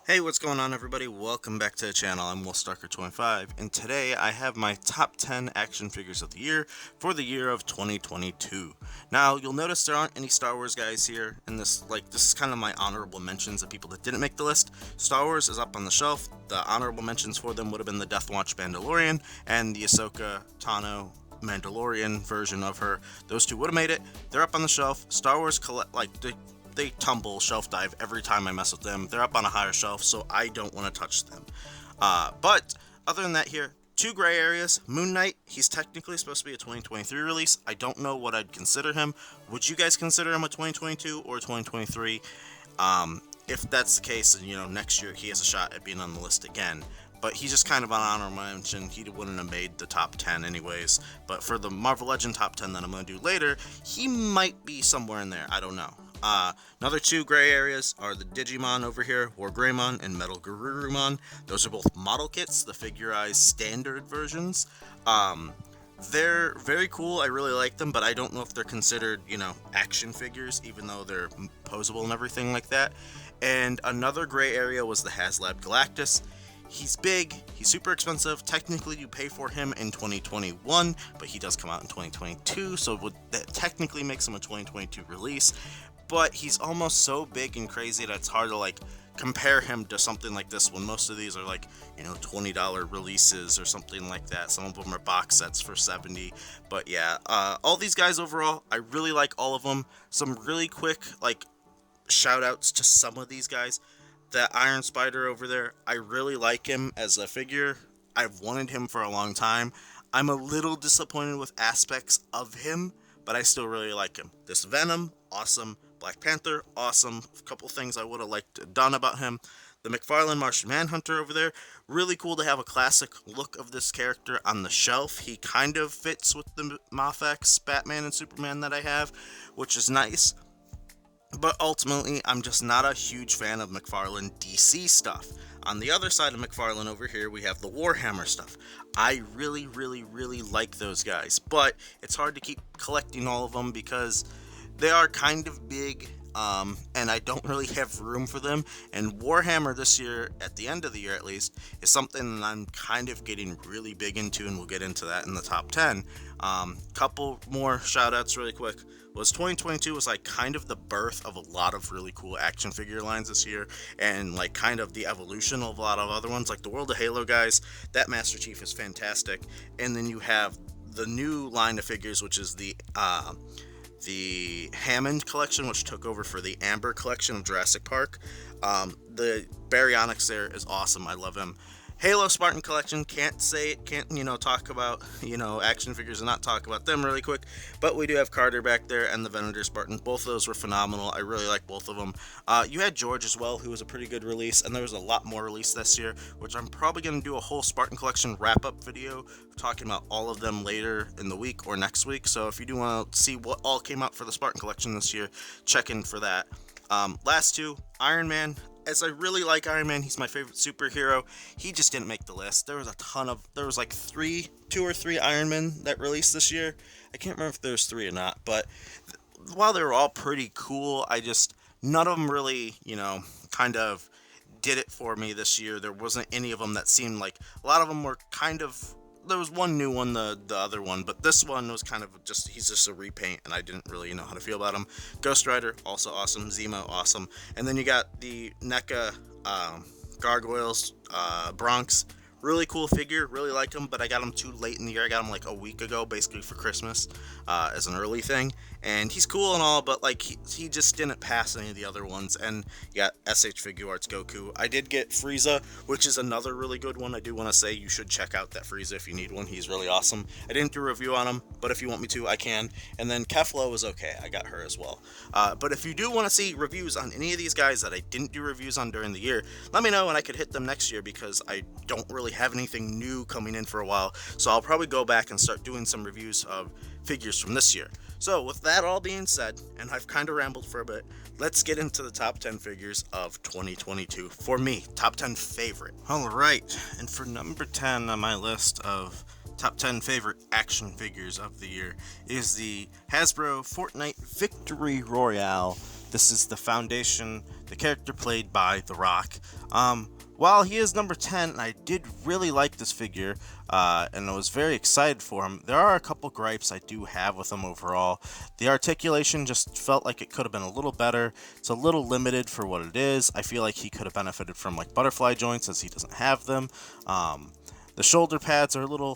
Hey, what's going on, everybody? Welcome back to the channel. I'm WillStalker25, and today I have my top 10 action figures of the year for the year of 2022. Now, you'll notice there aren't any Star Wars guys here, and this is kind of my honorable mentions of people that didn't make the list. Star Wars is up on the shelf. The honorable mentions for them would have been the Death Watch Mandalorian and the Ahsoka Tano Mandalorian version of her. Those two would have made it. They're up on the shelf. Star Wars they tumble shelf dive every time I mess with them. They're up on a higher shelf, so I don't want to touch them. But other than that, here, two gray areas. Moon Knight, he's technically supposed to be a 2023 release. I don't know what I'd consider him. Would you guys consider him a 2022 or 2023? If that's the case, then next year he has a shot at being on the list again. But he's just kind of an honorable mention. He wouldn't have made the top 10 anyways. But for the Marvel Legend top 10 that I'm going to do later, he might be somewhere in there. I don't know. Another two gray areas are the Digimon over here, War Greymon and Metal Garurumon. Those are both model kits, the figurized standard versions. They're very cool. I really like them, but I don't know if they're considered, action figures, even though they're posable and everything like that. And another gray area was the HasLab Galactus. He's big, he's super expensive. Technically, you pay for him in 2021, but he does come out in 2022, so that technically makes him a 2022 release. But he's almost so big and crazy that it's hard to compare him to something like this one. Most of these are $20 releases or something like that. Some of them are box sets for $70. But yeah, all these guys overall, I really like all of them. Some really quick shout outs to some of these guys. That Iron Spider over there, I really like him as a figure. I've wanted him for a long time. I'm a little disappointed with aspects of him, but I still really like him. This Venom, awesome. Black Panther, awesome. A couple things I would have liked done about him. The McFarlane Martian Manhunter over there, really cool to have a classic look of this character on the shelf. He kind of fits with the Mafex Batman and Superman that I have, which is nice. But ultimately, I'm just not a huge fan of McFarlane DC stuff. On the other side of McFarlane over here, we have the Warhammer stuff. I really, really, really like those guys, but it's hard to keep collecting all of them because they are kind of big, and I don't really have room for them. And Warhammer this year, at the end of the year at least, is something that I'm kind of getting really big into, and we'll get into that in the top 10. Couple more shout outs really quick. 2022 was kind of the birth of a lot of really cool action figure lines this year, and kind of the evolution of a lot of other ones, like the World of Halo guys. That Master Chief is fantastic, and then you have the new line of figures, which is the Hammond collection, which took over for the Amber collection of Jurassic Park. The Baryonyx there is awesome. I love him. Halo Spartan collection, can't talk about, action figures and not talk about them really quick, but we do have Carter back there and the Venator Spartan. Both of those were phenomenal. I really like both of them. You had George as well, who was a pretty good release, and there was a lot more released this year, which I'm probably going to do a whole Spartan collection wrap-up video talking about all of them later in the week or next week, so if you do want to see what all came out for the Spartan collection this year, check in for that. Last two, Iron Man. As I really like Iron Man, he's my favorite superhero. He just didn't make the list. There was two or three Iron Men that released this year. I can't remember if there was three or not, but while they were all pretty cool, none of them really, kind of did it for me this year. There wasn't any of them that seemed like, a lot of them were kind of, there was one new one, the other one, but this one was kind of he's just a repaint, and I didn't really know how to feel about him. Ghost Rider, also awesome. Zemo, awesome. And then you got the NECA Gargoyles, Bronx. Really cool figure, really like him, but I got him too late in the year. I got him a week ago, basically for Christmas, as an early thing. And he's cool and all, but he just didn't pass any of the other ones. And you got SH Figuarts Goku. I did get Frieza, which is another really good one. I do want to say you should check out that Frieza if you need one. He's really awesome. I didn't do a review on him, but if you want me to, I can. And then Kefla was okay. I got her as well. But if you do want to see reviews on any of these guys that I didn't do reviews on during the year, let me know and I could hit them next year, because I don't really have anything new coming in for a while. So I'll probably go back and start doing some reviews of figures from this year. So with that all being said, and I've kind of rambled for a bit, let's get into the top 10 figures of 2022. For me, top 10 favorite. Alright, and for number 10 on my list of top 10 favorite action figures of the year is the Hasbro Fortnite Victory Royale This is the Foundation, the character played by The Rock. While he is number 10, I did really like this figure, and I was very excited for him. There are a couple gripes I do have with him overall. The articulation just felt like it could have been a little better. It's a little limited for what it is. I feel like he could have benefited from like butterfly joints, as he doesn't have them. The shoulder pads are a little,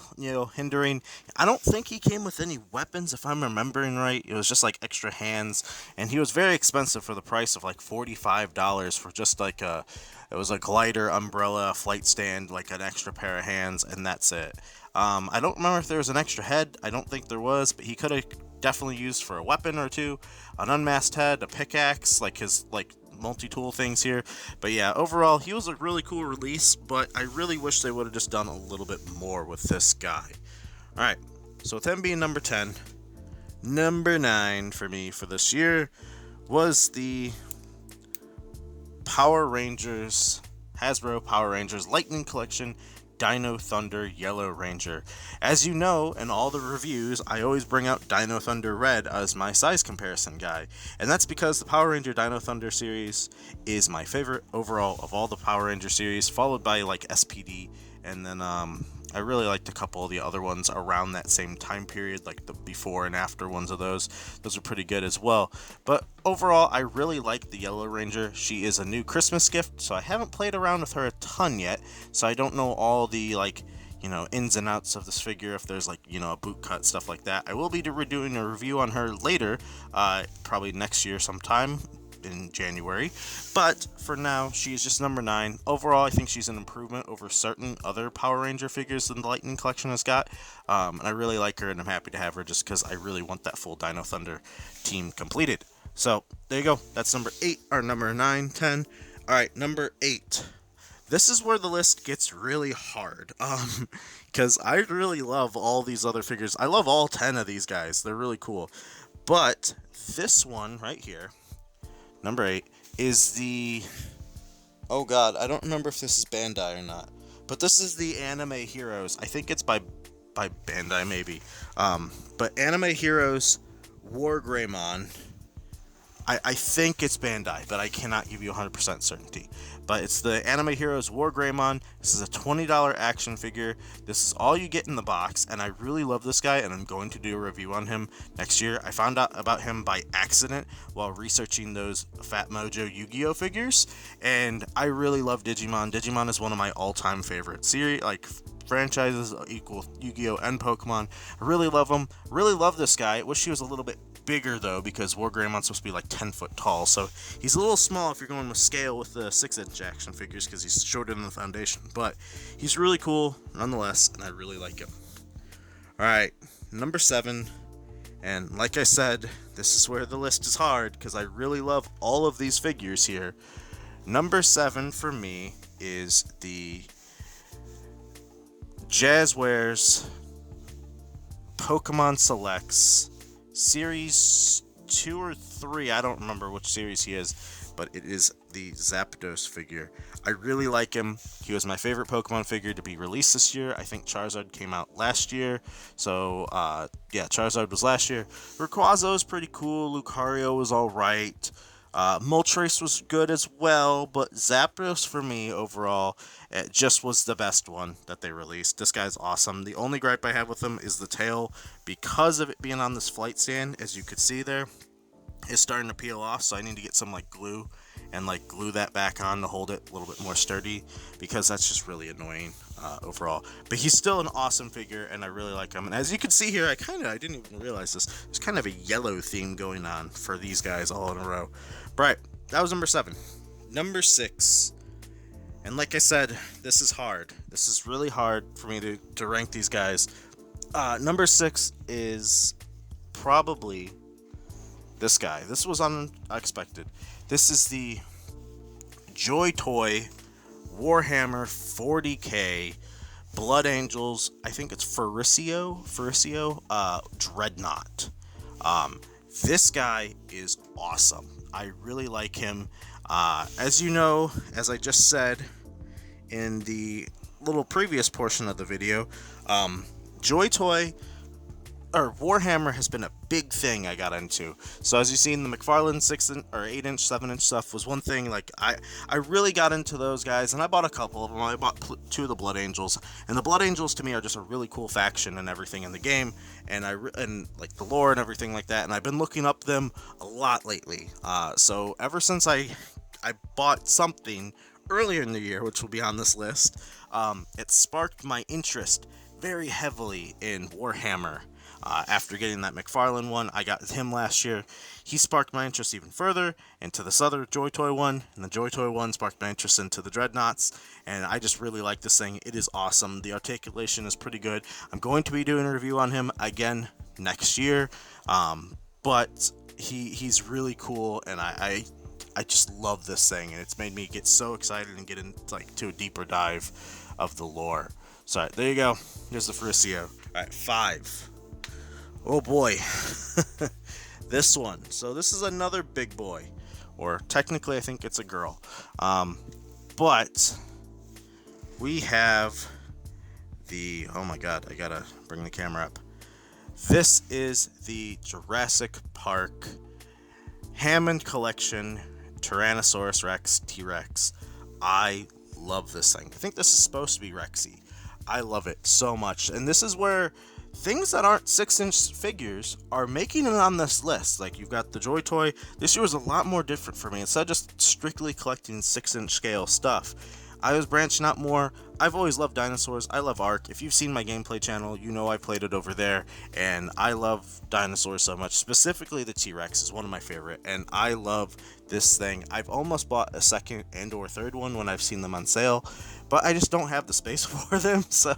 hindering. I don't think he came with any weapons, if I'm remembering right. It was just like extra hands, and he was very expensive for the price of like $45 for just like it was a glider, umbrella, flight stand, like an extra pair of hands, and that's it. I don't remember if there was an extra head. I don't think there was, but he could have definitely used for a weapon or two, an unmasked head, a pickaxe, like his multi-tool things here. But yeah, overall he was a really cool release, but I really wish they would have just done a little bit more with this guy. Alright, so with him being number 10, number 9 for me for this year was the Hasbro Power Rangers Lightning Collection Dino Thunder Yellow Ranger. As you know, in all the reviews, I always bring out Dino Thunder Red as my size comparison guy, and that's because the Power Ranger Dino Thunder series is my favorite overall of all the Power Ranger series, followed by like SPD, and then I really liked a couple of the other ones around that same time period, like the before and after ones of those. Those are pretty good as well. But overall, I really like the Yellow Ranger. She is a new Christmas gift, so I haven't played around with her a ton yet, so I don't know all the ins and outs of this figure, if there's a boot cut, stuff like that. I will be doing a review on her later, probably next year sometime in January, but for now she is just number 9. Overall, I think she's an improvement over certain other Power Ranger figures that the Lightning Collection has got, and I really like her, and I'm happy to have her just because I really want that full Dino Thunder team completed. So there you go, that's number 8, or number 9, 10. Alright, number 8. This is where the list gets really hard, because I really love all these other figures. I love all 10 of these guys, they're really cool, but this one right here, number 8, is the... oh god, I don't remember if this is Bandai or not. But this is the Anime Heroes. I think it's by Bandai, maybe. But Anime Heroes War Greymon. I think it's Bandai, but I cannot give you 100% certainty. But it's the Anime Heroes War Greymon. This is a $20 action figure. This is all you get in the box, and I really love this guy, and I'm going to do a review on him next year. I found out about him by accident while researching those Fat Mojo Yu-Gi-Oh figures, and I really love Digimon. Digimon is one of my all-time favorite series, franchises equal Yu-Gi-Oh and Pokemon. I really love him. Really love this guy. I wish he was a little bit bigger though, because War Greymon's supposed to be like 10 foot tall, so he's a little small if you're going with scale with the 6-inch action figures, because he's shorter than the Foundation, but he's really cool nonetheless, and I really like him. Alright, number 7, and like I said, this is where the list is hard, because I really love all of these figures here. Number 7 for me is the Jazzwares Pokemon Selects Series 2 or 3, I don't remember which series he is, but it is the Zapdos figure. I really like him. He was my favorite Pokemon figure to be released this year. I think Charizard came out last year, so yeah, Charizard was last year. Rayquaza is pretty cool. Lucario was alright. Moltres was good as well, but Zapdos for me overall, it just was the best one that they released. This guy's awesome. The only gripe I have with him is the tail, because of it being on this flight stand, as you could see there, is starting to peel off, so I need to get some glue and glue that back on to hold it a little bit more sturdy, because that's just really annoying overall. But he's still an awesome figure, and I really like him. And as you can see here, I didn't even realize this. There's kind of a yellow theme going on for these guys all in a row. Right, that was number 7. Number 6. And like I said, this is hard. This is really hard for me to rank these guys. Number 6 is probably this guy. This was unexpected. This is the Joytoy Warhammer 40k Blood Angels. I think it's Furicio Dreadnought. This guy is awesome. I really like him. As you know, as I just said in the little previous portion of the video, Joytoy or Warhammer has been a big thing I got into. So as you've seen, the McFarlane 8-inch, 7-inch stuff was one thing. Like I really got into those guys, and I bought a couple of them. I bought two of the Blood Angels, and the Blood Angels to me are just a really cool faction and everything in the game, and and like the lore and everything like that. And I've been looking up them a lot lately. So ever since I bought something earlier in the year, which will be on this list, it sparked my interest very heavily in Warhammer. After getting that McFarlane one, I got him last year. He sparked my interest even further into this other Joytoy one, and the Joytoy one sparked my interest into the Dreadnoughts, and I just really like this thing. It is awesome. The articulation is pretty good. I'm going to be doing a review on him again next year, but he's really cool, and I just love this thing, and it's made me get so excited and get into a deeper dive of the lore. So there you go. Here's the Faricio. All right, 5. Oh boy, this one. So this is another big boy, or technically I think it's a girl. But we have oh my god, I gotta bring the camera up. This is the Jurassic Park Hammond Collection Tyrannosaurus Rex T-Rex. I love this thing. I think this is supposed to be Rexy. I love it so much, and this is where things that aren't 6-inch figures are making it on this list. Like, you've got the Joytoy. This year was a lot more different for me. Instead of just strictly collecting 6-inch scale stuff, I was branching out more. I've always loved dinosaurs. I love Ark. If you've seen my gameplay channel, you know I played it over there, and I love dinosaurs so much. Specifically, the T-Rex is one of my favorite, and I love this thing. I've almost bought a second and or third one when I've seen them on sale, but I just don't have the space for them, so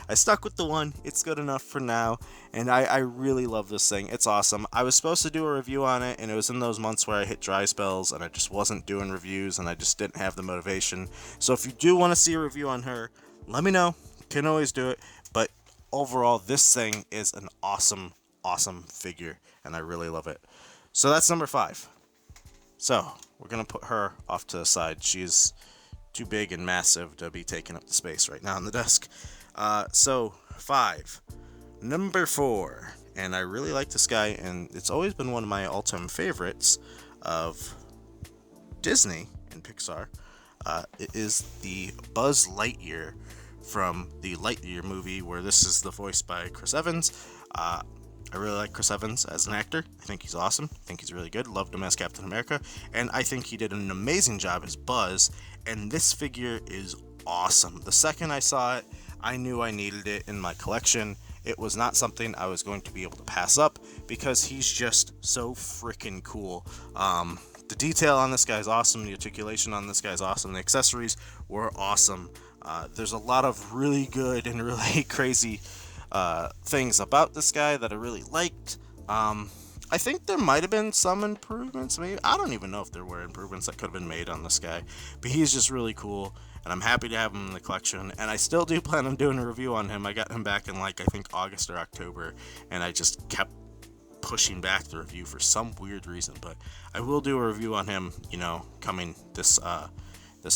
I stuck with the one. It's good enough for now, and I really love this thing. It's awesome. I was supposed to do a review on it, and it was in those months where I hit dry spells, and I just wasn't doing reviews, and I just didn't have the motivation. So if you do want to see a review on her, let me know. Can always do it, but overall, this thing is an awesome, awesome figure, and I really love it. So that's number 5. So we're going to put her off to the side. She's too big and massive to be taking up the space right now on the desk. So 5. Number 4. And I really like this guy, and it's always been one of my all-time favorites of Disney and Pixar. It is the Buzz Lightyear from the Lightyear movie, where this is the voice by Chris Evans. I really like Chris Evans as an actor. I think he's awesome. I think he's really good. Loved him as Captain America. And I think he did an amazing job as Buzz. And this figure is awesome. The second I saw it, I knew I needed it in my collection. It was not something I was going to be able to pass up because he's just so freaking cool. The detail on this guy is awesome. The articulation on this guy is awesome. The accessories were awesome. There's a lot of really good and really crazy things about this guy that I really liked. I think there might have been some improvements. Maybe I don't even know if there were improvements that could have been made on this guy, but he's just really cool, and I'm happy to have him in the collection. And I still do plan on doing a review on him. I got him back in I think August or October, and I just kept pushing back the review for some weird reason. But I will do a review on him, coming this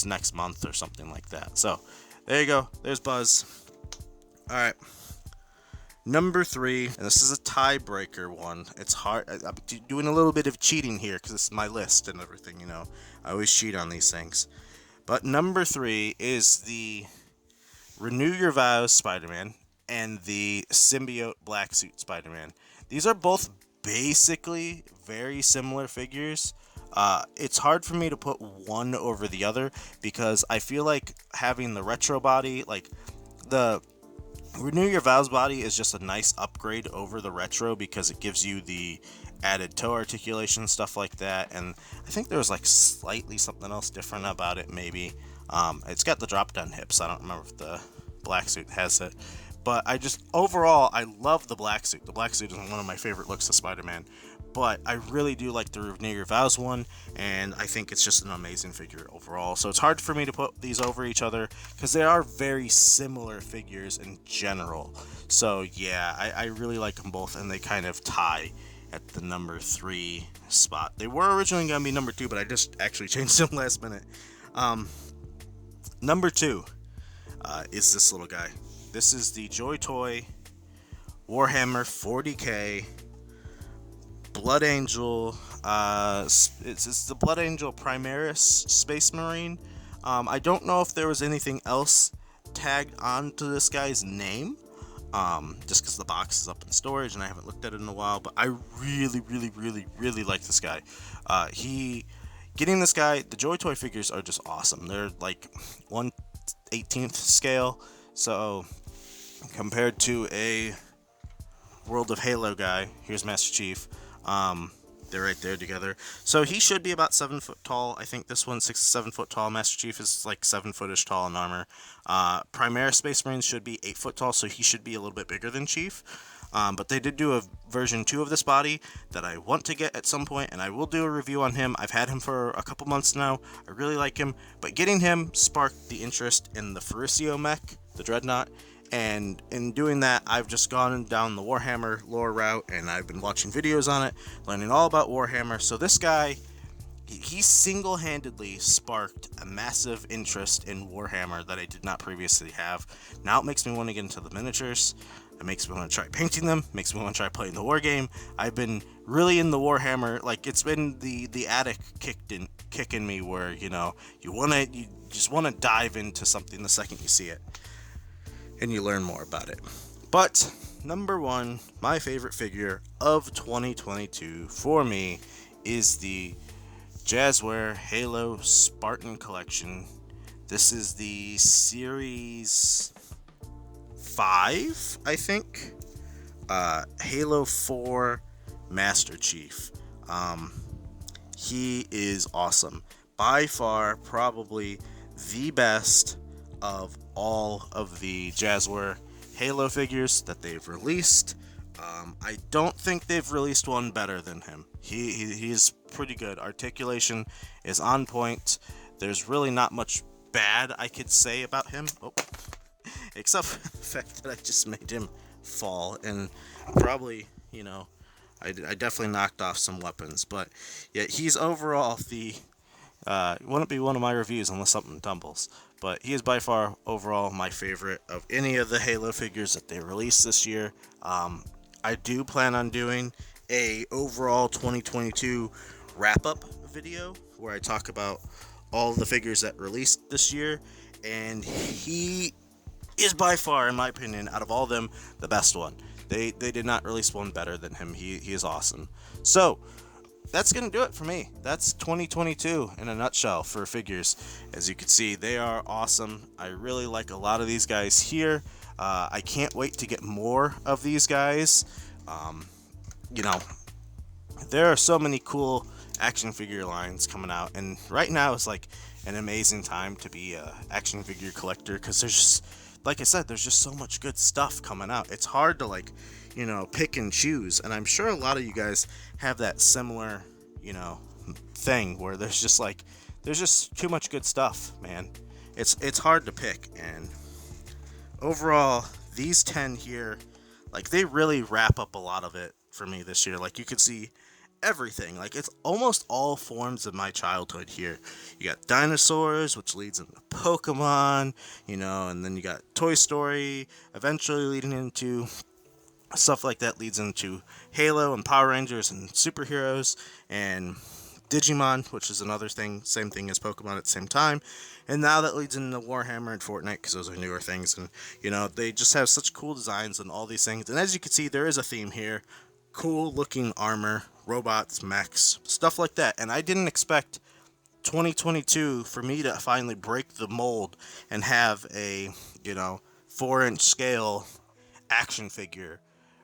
next month or something like that. So there you go. There's Buzz. All right. Number 3, and this is a tiebreaker one. It's hard. I'm doing a little bit of cheating here because this is my list and everything, I always cheat on these things. But number 3 is the Renew Your Vows Spider-Man and the Symbiote Black Suit Spider-Man. These are both basically very similar figures. It's hard for me to put one over the other because I feel like having the retro body, the Renew Your Vows body is just a nice upgrade over the retro because it gives you the added toe articulation, stuff like that. And I think there was slightly something else different about it, maybe. It's got the drop down hips. I don't remember if the black suit has it. But overall, I love the black suit. The black suit is one of my favorite looks of Spider-Man. But I really do like the Renew Your Vows one, and I think it's just an amazing figure overall. So it's hard for me to put these over each other because they are very similar figures in general. So yeah, I really like them both, and they kind of tie at the number 3 spot. They were originally going to be number 2, but I just actually changed them last minute. Number 2 is this little guy. This is the Joytoy Warhammer 40k, Blood Angel. It's the Blood Angel Primaris Space Marine. I don't know if there was anything else tagged onto this guy's name. Just because the box is up in storage and I haven't looked at it in a while, but I really like this guy. Getting this guy, the Joytoy figures are just awesome. They're like 1/18th scale, so compared to a World of Halo guy, here's Master Chief. They're right there together. So he should be about 7 foot tall. I think this one's 6 to 7 foot tall. Master Chief is like 7 footish tall in armor. Primaris Space Marines should be 8 foot tall, so he should be a little bit bigger than Chief. But they did do a version 2 of this body that I want to get at some point, and I will do a review on him. I've had him for a couple months now. I really like him, but getting him sparked the interest in the Faricio mech, the Dreadnought. And in doing that, I've just gone down the Warhammer lore route, and I've been watching videos on it, learning all about Warhammer. So this guy, he single-handedly sparked a massive interest in Warhammer that I did not previously have. Now it makes me want to get into the miniatures. It makes me want to try painting them. Makes me want to try playing the war game. I've been really in the Warhammer. Like, it's been the addict kicking me where, you just want to dive into something the second you see it and you learn more about it. But number one, my favorite figure of 2022 for me is the Jazzware Halo Spartan collection. This is the Series 5, I think. Halo 4 Master Chief. He is awesome. By far, probably the best of all of the Jazzware Halo figures that they've released. I don't think they've released one better than him. He's pretty good. Articulation is on point. There's really not much bad I could say about him. Except for the fact that I just made him fall, and probably, I definitely knocked off some weapons. But yeah, he's overall wouldn't be one of my reviews unless something tumbles. But he is by far overall my favorite of any of the Halo figures that they released this year. I do plan on doing a overall 2022 wrap-up video where I talk about all the figures that released this year, and he is by far, in my opinion, out of all of them, the best one. They did not release one better than him. He is awesome. So that's going to do it for me. That's 2022 in a nutshell for figures. As you can see, they are awesome. I really like a lot of these guys here. I can't wait to get more of these guys. There are so many cool action figure lines coming out, and right now is like an amazing time to be a action figure collector, because there's just, like I said, there's just so much good stuff coming out. It's hard to pick and choose, and I'm sure a lot of you guys have that similar, thing where there's just too much good stuff, man. It's hard to pick, and overall, these 10 here, they really wrap up a lot of it for me this year. You could see everything. It's almost all forms of my childhood here. You got dinosaurs, which leads into Pokemon, and then you got Toy Story, eventually leading into stuff like that, leads into Halo and Power Rangers and superheroes, and Digimon, which is another thing, same thing as Pokemon at the same time. And now that leads into Warhammer and Fortnite, because those are newer things. And, they just have such cool designs and all these things. And as you can see, there is a theme here. Cool looking armor, robots, mechs, stuff like that. And I didn't expect 2022 for me to finally break the mold and have a, 4-inch scale action figure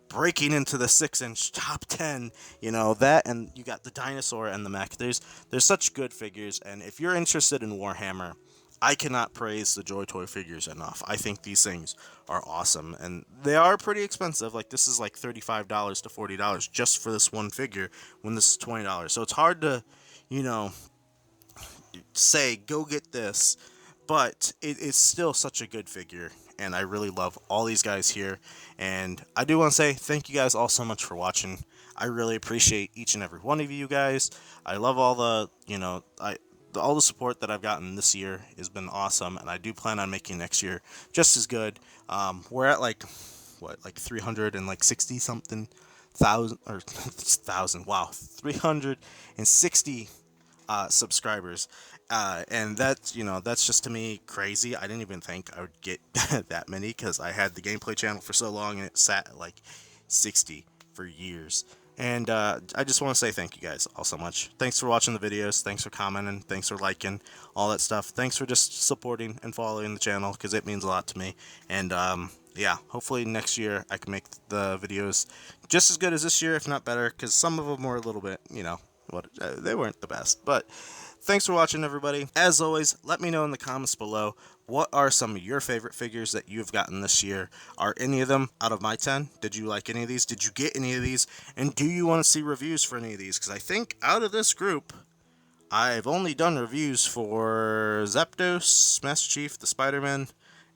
breaking into the 6-inch top 10, that, and you got the dinosaur and the mech. There's such good figures, and if you're interested in Warhammer, I cannot praise the Joytoy figures enough. I think these things are awesome, and they are pretty expensive. This is $35 to $40 just for this one figure, when this is $20. So it's hard to, say, go get this, but it's still such a good figure, and I really love all these guys here. And I do want to say thank you guys all so much for watching. I really appreciate each and every one of you guys. I love all the, all the support that I've gotten this year has been awesome, and I do plan on making next year just as good. We're at what, like 360 something thousand or thousand. Wow, 360 subscribers. And that's, that's just to me crazy. I didn't even think I would get that many because I had the gameplay channel for so long and it sat at like 60 for years. And I just want to say thank you guys all so much. Thanks for watching the videos. Thanks for commenting. Thanks for liking all that stuff. Thanks for just supporting and following the channel because it means a lot to me. And yeah, hopefully next year I can make the videos just as good as this year, if not better, because some of them were a little bit, they weren't the best. But thanks for watching, everybody. As always, let me know in the comments below, what are some of your favorite figures that you've gotten this year? Are any of them out of my 10? Did you like any of these? Did you get any of these? And do you want to see reviews for any of these? Because I think out of this group, I've only done reviews for Zapdos, Master Chief, the Spiderman,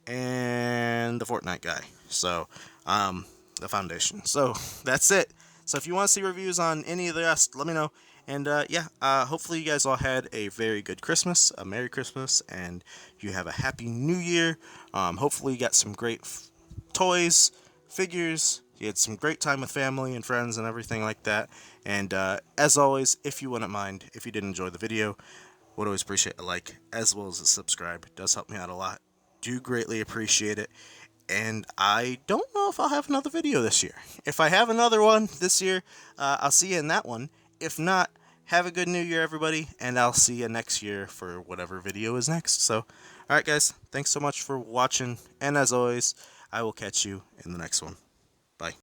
and the Fortnite guy. So, the Foundation. So, that's it. So if you want to see reviews on any of the rest, let me know. And yeah, hopefully you guys all had a very good Christmas, a Merry Christmas, and you have a Happy New Year. Hopefully you got some great toys, figures, you had some great time with family and friends and everything like that. And as always, if you wouldn't mind, if you did enjoy the video, would always appreciate a like as well as a subscribe. It does help me out a lot. Do greatly appreciate it. And I don't know if I'll have another video this year. If I have another one this year, I'll see you in that one. If not, have a good new year, everybody, and I'll see you next year for whatever video is next. So, alright guys, thanks so much for watching, and as always, I will catch you in the next one.